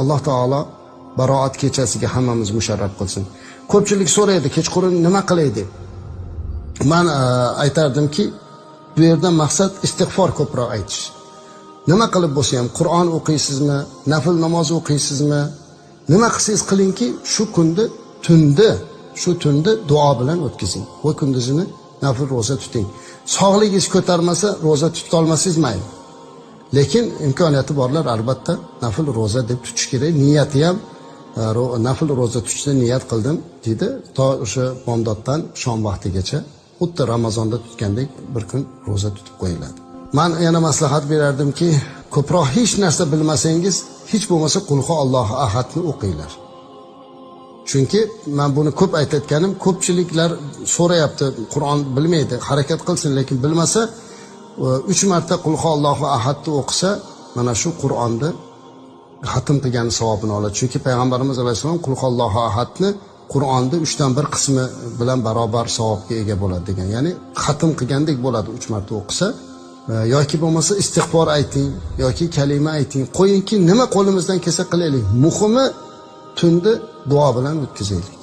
Alloh taolo baroat kechasiga hammamiz musharraf qilsin. Ko'pchilik so'raydi, kechqurun nima qilay deb. Men aytardimki, bu yerdan maqsad istig'for ko'proq aytish. Nima qilib bo'lsa ham Qur'on o'qiysizmi, nafl namoz o'qiysizmi, nima qilsangiz qilingki, shu tunni duo bilan o'tkazing va kunduzini nafl roza tuting. Sog'ligingiz ko'tarmasa, roza tuta olmasangiz mayli. Lekin imkoniyati borlar albatta nafl roza deb tutish kerak. Niyati ham nafl roza tutishni niyat qildim deydi. To o'sha bomdoddan shom vaqtigacha xuddi Ramazonda tutgandek bir kun roza tutib qo'yiladi. Men yana maslahat berardimki, ko'proq hech narsa bilmasangiz, hech bo'lmasa Qulhu Allohu ahadni o'qinglar. Chunki men buni ko'p aytayotganim, ko'pchiliklar so'rayapti, Qur'on bilmaydi, harakat qilsin, lekin bilmasa 3 marta Qulhu Allohu ahadni o'qisa, mana shu Qur'onni xatm qilgan savobini oladi. Chunki payg'ambarimiz alayhisalom Qulhu Allohu ahadni Qur'onni 3dan 1 qismi bilan barobar savobga ega bo'ladi degan. Ya'ni xatm qilgandek bo'ladi 3 marta o'qisa. Yoki bo'lmasa istig'for ayting yoki kalima ayting. Qo'yingki, nima qo'limizdan kelsa qilaylik. Muhimi tunni duo bilan o'tkazaylik.